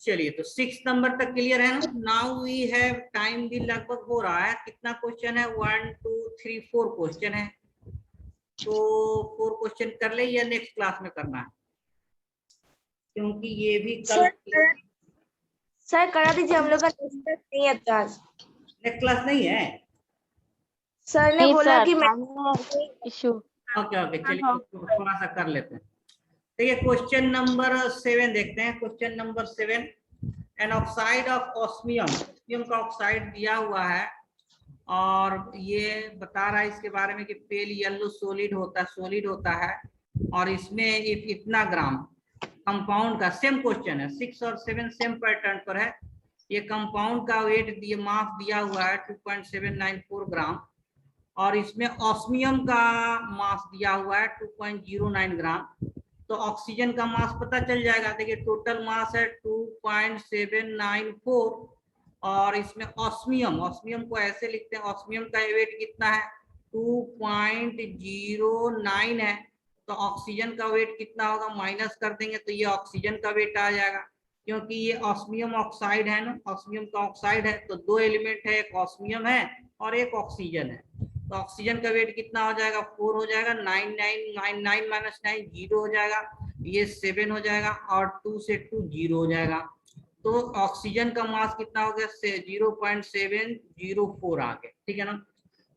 चलिए तो 6 नंबर तक क्लियर है ना। नाउ वी हैव, टाइम भी लगभग हो रहा है, कितना क्वेश्चन है, 1 2 3 4 क्वेश्चन है, तो 4 क्वेश्चन कर ले या नेक्स्ट क्लास में करना है, क्योंकि ये भी कल सर करा दीजिए, हम लोग का नेक्स्ट नहीं है क्लास। नेक्स्ट क्लास नहीं है। सर ने बोला कि मैं इशू। ओके ओके चलिए थोड़ा सा कर लेते हैं। देखिए क्वेश्चन नंबर 7 देखते हैं। Question number 7, an oxide of osmium, osmium का ऑक्साइड दिया हुआ है और ये बता रहा है इसके बारे में कि पेल येलो सॉलिड होता है और इसमें इतना ग्राम कंपाउंड का, सेम क्वेश्चन है 6 और 7 सेम पैटर्न पर है। ये कंपाउंड का वेट मास दिया हुआ है 2.794 ग्राम और इसमें ऑस्मियम का मास दिया हुआ है 2.09 ग्राम। तो ऑक्सीजन का मास पता चल जाएगा। देखिए टोटल मास है 2.794 और इसमें ऑस्मियम को ऐसे लिखते हैं, ऑस्मियम का वेट कितना है 2.09 है। तो ऑक्सीजन का वेट कितना होगा, माइनस कर देंगे तो ये ऑक्सीजन का वेट आ जाएगा, क्योंकि ये ऑस्मियम ऑक्साइड है ना, ऑस्मियम का ऑक्साइड है। तो दो एलिमेंट है, एक ऑस्मियम है और एक ऑक्सीजन है। तो ऑक्सीजन का वेट कितना हो जाएगा 4 हो जाएगा, 9 माइनस 9 0 हो जाएगा, ये 7 हो जाएगा और 2 से 2 0 हो जाएगा। तो ऑक्सीजन का मास कितना हो गया 0.704 आ गया, ठीक है ना।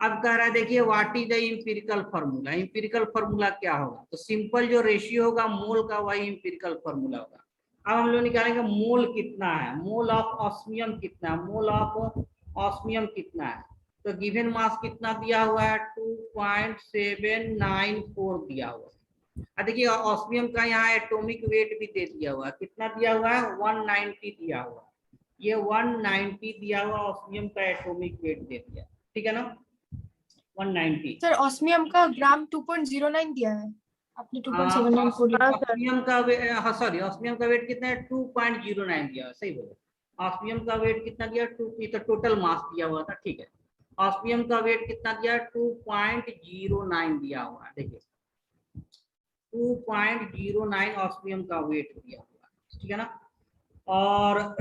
अब कह रहा है देखिए what is the empirical formula, empirical formula क्या होगा, तो सिंपल जो रेशियो होगा मोल का वही एम्पिरिकल फार्मूला होगा। अब हम लोग निकालेंगे मोल कितना है, मोल ऑफ ऑस्मियम कितना है, मोल ऑफ ऑस्मियम कितना है। तो गिवन मास कितना दिया हुआ है 2.794 दिया हुआ है। देखिए ऑस्मियम का यहाँ एटॉमिक वेट भी दे दिया हुआ है, कितना दिया हुआ है 190 दिया हुआ है, ये 190 दिया हुआ ऑस्मियम का एटॉमिक वेट दे दिया, ठीक है ना 190। सर ऑस्मियम का ग्राम 2.09 दिया है आपने, 2.794 दिया। ऑस्मियम का सॉरी ऑस्मियम का वेट कितना है 2.09 दिया, सही बोले। ऑस्मियम का वेट कितना दिया 2, तो टोटल मास दिया हुआ था, ठीक है। ऑस्मियम का वेट कितना दिया 2.09 दिया हुआ है, देखिए 2.09 ऑस्मियम का वेट दिया हुआ है, ठीक है ना। और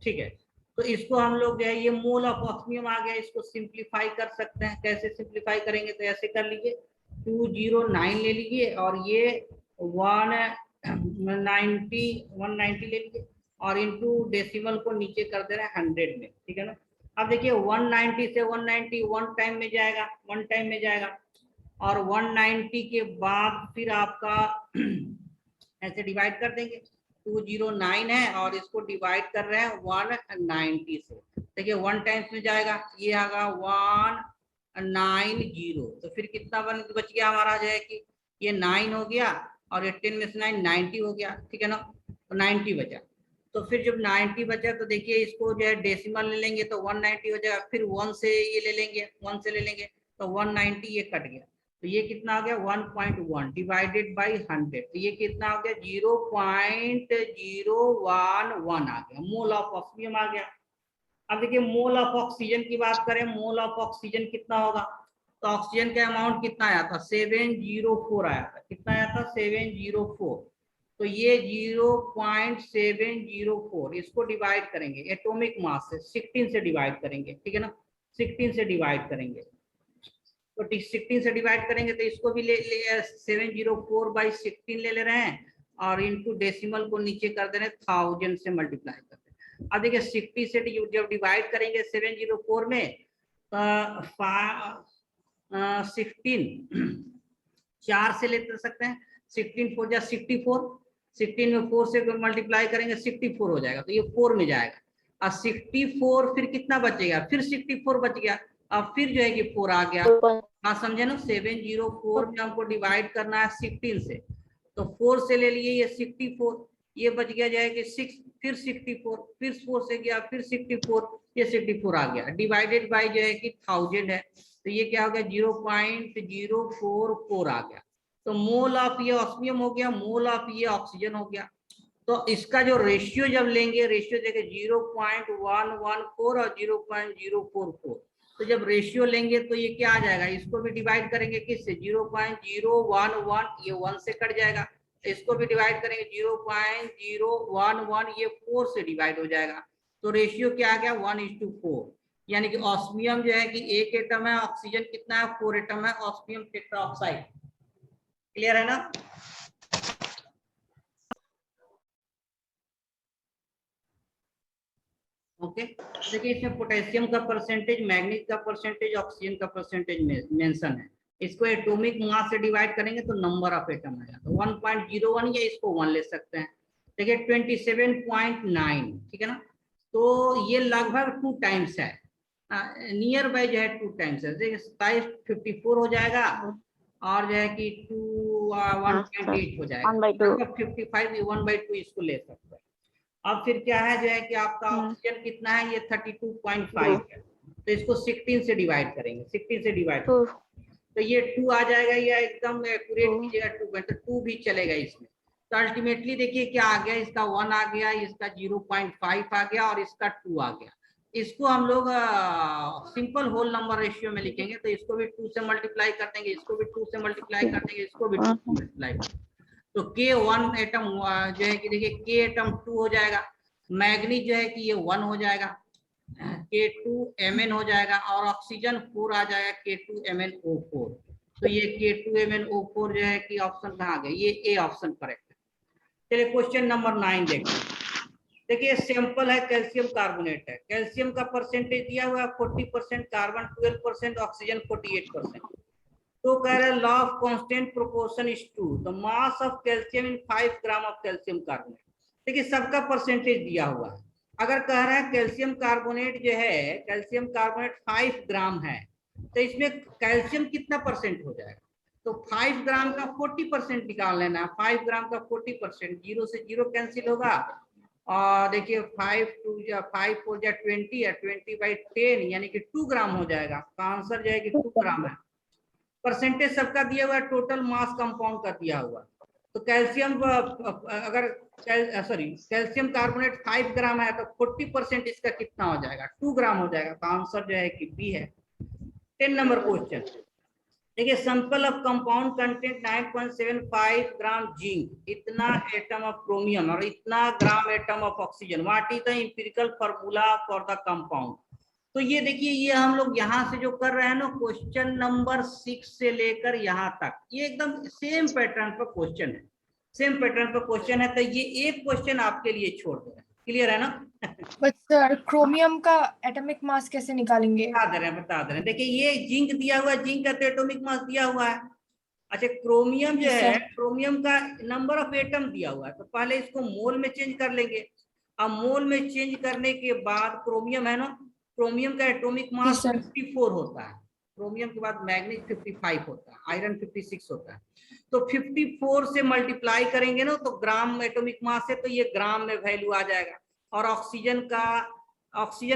ठीक है, तो इसको हम लोग जो है ये मोल ऑफ ऑस्मियम आ गया, इसको सिंप्लीफाई कर सकते हैं। कैसे सिंप्लीफाई करेंगे, तो ऐसे कर लीजिए 209 ले लीजिए और ये 190 ले लीजिए और इनटू डेसिमल को नीचे कर दे रहे हैं 100 में, ठीक है ना। अब देखिए 190 से 190 वन टाइम में जाएगा और 190 के बाद फिर आपका ऐसे डिवाइड कर देंगे, 209 है और इसको डिवाइड कर रहे हैं 190 से। देखिए 1 टाइम्स में जाएगा, ये आगा 190, तो फिर कितना बच गया हमारा जो है कि ये 9 हो गया और ये 10 में से 9 90 हो गया, ठीक है ना। तो 90 बचा, तो फिर जब 90 बचा तो देखिए इसको जो है डेसिमल ले लेंगे तो 190 हो जाएगा, फिर 1 से ये ले लेंगे, 1 से ले लेंगे तो 190 ये कट गया, तो ये कितना आ गया 1.1 डिवाइडेड बाई 100, तो ये कितना हो गया 0.011 आ गया, मोल ऑफ ऑस्मियम आ गया। अब देखिए मोल ऑफ ऑक्सीजन की बात करें, मोल ऑफ ऑक्सीजन कितना होगा, तो ऑक्सीजन का अमाउंट कितना आया था 704 आया था, कितना आया था 704, तो ये 0.704 इसको डिवाइड करेंगे एटॉमिक मास से 16 से डिवाइड करेंगे, ठीक है ना, 16 से डिवाइड करेंगे, तो 16 से डिवाइड करेंगे तो इसको भी ले 704/16 ले रहे हैं और इनटू डेसिमल को नीचे कर दे रहे हैं 1000 से मल्टीप्लाई कर दे। अब देखिए 60 से जब डिवाइड करेंगे 704 में 16 4 से ले सकते हैं, 16 4 जा 64, 16 में 4 से मल्टीप्लाई करेंगे 64 हो जाएगा, तो ये 4 में जाएगा और 64 फिर कितना बचेगा, फिर 64 बच गया, अब फिर जो है कि 4 आ गया। हाँ समझे ना, 704 में हमको डिवाइड करना है 16 से, तो 4 से ले लिए ये 64, ये बच गया जाएगा 6, फिर 64, फिर 4 से गया, फिर 64, ये 64 आ गया, डिवाइडेड बाय जो है कि 1000 है, तो ये क्या हो गया 0.044 आ गया। तो मोल ऑफ ये ऑस्मियम हो गया, मोल ऑफ ये ऑक्सीजन हो गया। तो इसका जो रेशियो जब लेंगे, रेशियो देखिए 0.114 और 0.044, तो जब रेशियो लेंगे तो ये क्या आ जाएगा, इसको भी डिवाइड करेंगे किससे 0.011, ये 1 से कट जाएगा, इसको भी डिवाइड करेंगे 0.011, ये 4 से डिवाइड हो जाएगा, तो रेशियो क्या आ गया 1:4, यानी कि ऑस्मियम जो है कि 1 एटम है, ऑक्सीजन कितना है 4 एटम है, ऑस्मियम टेट्राऑक्साइड। क्लियर है ना। ओके देखिए इसमें पोटेशियम का परसेंटेज, मैग्नीज का परसेंटेज, ऑक्सीजन का परसेंटेज मेंशन है। इसको एटॉमिक मास से डिवाइड करेंगे तो नंबर ऑफ एटम आएगा, तो 1.01 या इसको 1 ले सकते हैं। देखिए 27.9, ठीक है ना। तो ये लगभग 2 टाइम्स है, नियर बाय जो है 2 टाइम्स है। देखिए 27 54 हो जाएगा और जो है कि 1.8 हो जाएगा, 1/2 55 1/2 इसको ले सकते हैं। अब फिर क्या है जो है कि आपका ऑक्सीजन कितना है, ये 32.5 है, तो इसको 16 से डिवाइड करेंगे, 16 से डिवाइड तो ये 2 आ जाएगा, या एकदम एक्यूरेट कीजिएगा 2 तो 2 भी चलेगा इसमें। तो अल्टीमेटली देखिए क्या आ गया, इसका 1 आ गया, इसका 0.5 आ गया और इसका 2 आ गया। इसको हम लोग सिंपल होल नंबर रेशियो में लिखेंगे, तो इसको भी 2 से मल्टीप्लाई कर देंगे, इसको भी 2 से मल्टीप्लाई कर देंगे, इसको भी 2 से मल्टीप्लाई कर देंगे। तो K1 एटम जो है कि देखिए K एटम 2 हो जाएगा, मैग्नीज जो है कि ये 1 हो जाएगा, K2Mn हो जाएगा और ऑक्सीजन 4 आ जाएगा, K2MnO4। तो ये K2MnO4 जो है कि ऑप्शन कहाँ आ गया, ये ए ऑप्शन करेक्ट है। चलिए क्वेश्चन नंबर 9 देखिए सैंपल है कैल्शियम कार्बोनेट है, कैल्शियम का परसेंटेज दिया हुआ है 40%, कार्बन 12%, ऑक्सीजन 48%। तो कह रहे हैं law of constant proportion is 2, the mass of calcium in 5 gram of calcium carbonate. देखिए सबका परसेंटेज दिया हुआ है। अगर कह रहा है कैल्शियम कार्बोनेट जो है, कैल्शियम कार्बोनेट 5 ग्राम है, तो इसमें कैल्शियम कितना परसेंट हो जाएगा, तो 5 ग्राम का 40% निकाल लेना है। 5 ग्राम का 40%, 0 से 0 कैंसिल होगा और देखिए 5 4 जा 20 है, 20/10 यानी कि 2 ग्राम हो जाएगा। तो आंसर जो है कि 2 ग्राम है। परसेंटेज सबका दिया हुआ है, टोटल मास कंपाउंड का दिया हुआ। तो कैल्शियम अगर कैल्शियम कार्बोनेट 5 ग्राम है तो 40% इसका कितना हो जाएगा, 2 ग्राम हो जाएगा। तो आंसर जो है कि बी है। 10 नंबर क्वेश्चन देखिए, sample of compound content 9.75 gram zinc, इतना एटम ऑफ क्रोमियम और इतना gram atom of oxygen. What is the empirical formula for the compound. तो ये देखिए, ये हम लोग यहाँ से जो कर रहे हैं ना, क्वेश्चन नंबर 6 से लेकर यहाँ तक ये एकदम सेम पैटर्न पर क्वेश्चन है, सेम पैटर्न पर क्वेश्चन है। तो ये एक क्वेश्चन आपके लिए छोड़ दे रहे हैं, क्लियर है ना। बट सर क्रोमियम का एटॉमिक मास कैसे निकालेंगे? बता दे रहे हैं। देखिए ये जिंक दिया हुआ है, जिंक का तो एटॉमिक मास दिया हुआ है। अच्छा क्रोमियम जो है, क्रोमियम का नंबर ऑफ एटम दिया हुआ है, तो पहले इसको मोल में चेंज कर लेंगे। अब मोल में चेंज करने के बाद क्रोमियम है ना, क्रोमियम का एटॉमिक मास 54 होता है, क्रोमियम के बाद मैग्नीज 55 होता है, आयरन 56 होता है। तो 54 से मल्टीप्लाई करेंगे ना तो ग्राम एटॉमिक मास है, तो ये ग्राम में वैल्यू आ जाएगा। और ऑक्सीजन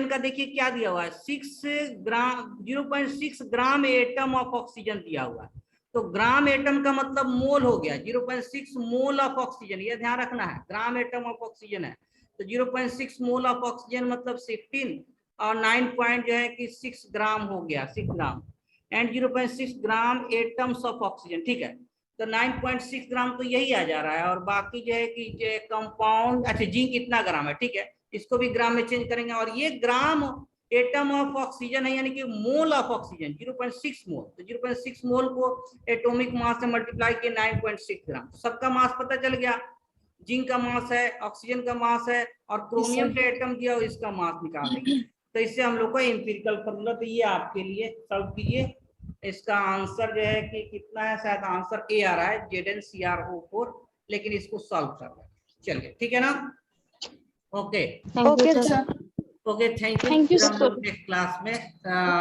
का देखिए क्या दिया हुआ है, 0.6 ग्राम एटम ऑफ ऑक्सीजन दिया हुआ है। तो ग्राम एटम का मतलब मोल हो गया, 0.6 मोल ऑफ ऑक्सीजन, ये ध्यान रखना है, ग्राम एटम ऑफ ऑक्सीजन है। तो 0.6 मोल ऑफ ऑक्सीजन मतलब 16 और 9.6 ग्राम हो गया, 6 gram and 0.6 gram atoms of oxygen, ठीक है। तो 9.6 ग्राम तो यही आ जा रहा है। और बाकी जो है कि जो कंपाउंड, अच्छा जिंक कितना ग्राम है, ठीक है, इसको भी ग्राम में चेंज करेंगे। और ये ग्राम एटम ऑफ ऑक्सीजन है, यानी कि मोल ऑफ ऑक्सीजन 0.6 मोल। तो 0.6 मोल को एटॉमिक मास से मल्टीप्लाई किए 9.6 ग्राम। सबका मास पता चल गया, जिंक का मास है, ऑक्सीजन का मास है और क्रोमियम का एटम दिया हो, इसका मास निकाल देंगे। तो इससे हम लोग को एम्पिरिकल फॉर्मूला, तो ये आपके लिए सॉल्व कीजिए। इसका आंसर जो है कि कितना है, शायद आंसर ए आ रहा है, ZnCrO4, लेकिन इसको सॉल्व कर रहे हैं। चलिए ठीक है ना, okay okay sir. Okay, thank you. हम लोग नेक्स्ट क्लास में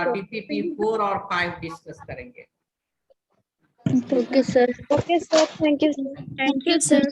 DPP 4 और 5 डिस्कस करेंगे। Okay sir. Okay sir, thank you thank you sir.